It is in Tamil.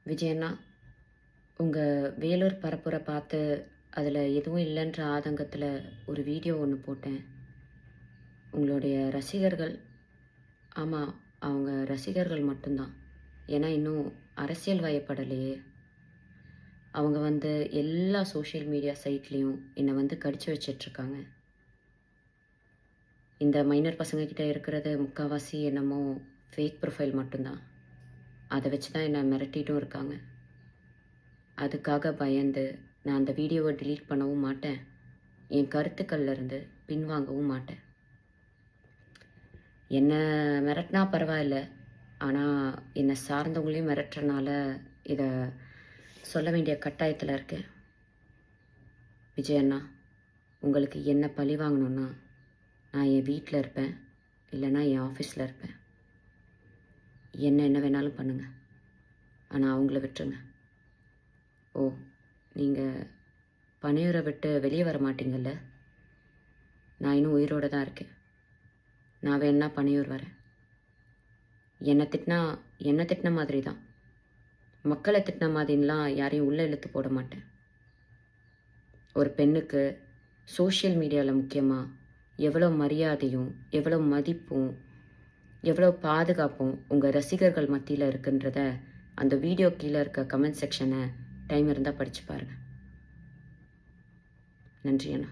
விஜயண்ணா, உங்கள் வேலூர் பரப்புரை பார்த்து அதில் எதுவும் இல்லைன்ற ஆதங்கத்தில் ஒரு வீடியோ ஒன்று போட்டேன். உங்களுடைய ரசிகர்கள், ஆமாம், அவங்க ரசிகர்கள் மட்டும்தான். ஏன்னா இன்னும் அரசியல் வயப்படலையே. அவங்க எல்லா சோஷியல் மீடியா சைட்லேயும் என்னை கடிச்சு வச்சிட்ருக்காங்க. இந்த மைனர் பசங்கக்கிட்ட இருக்கிறது முக்கால்வாசி என்னமோ ஃபேக் ப்ரொஃபைல் மட்டும்தான். அதை வச்சு தான் என்னை மிரட்டிட்டும் இருக்காங்க. அதுக்காக பயந்து நான் அந்த வீடியோவை டிலீட் பண்ணவும் மாட்டேன், என் கருத்துக்கள்லேருந்து பின்வாங்கவும் மாட்டேன். என்னை மிரட்டினா பரவாயில்ல, ஆனால் என்னை சார்ந்தவங்களையும் மிரட்டுறனால இதை சொல்ல வேண்டிய கட்டாயத்தில் இருக்கேன். விஜயண்ணா, உங்களுக்கு என்ன பழி வாங்கணுன்னா நான் என் வீட்டில் இருப்பேன், இல்லைனா என் ஆஃபீஸில் இருப்பேன். என்ன வேணாலும் பண்ணுங்கள், ஆனால் அவங்கள விட்டுருங்க. ஓ, நீங்கள் பனையூரை விட்டு வெளியே வர மாட்டீங்கள்ல? நான் இன்னும் உயிரோடு தான் இருக்கேன். நான் வேணா பனையூர் வரேன். என்னை திட்டின மாதிரி தான், மக்களை திட்டின மாதிரிலாம் யாரையும் உள்ளே இழுத்து போட மாட்டேன். ஒரு பெண்ணுக்கு சோஷியல் மீடியாவில் முக்கியமாக எவ்வளோ மரியாதையும் எவ்வளோ மதிப்பும் எவ்வளோ பாதுகாப்பும் உங்கள் ரசிகர்கள் மத்தியில் இருக்குன்றத அந்த வீடியோ கீழே இருக்க கமெண்ட் செக்ஷனை டைம் இருந்தால் படித்து பாருங்கள். நன்றி அண்ணா.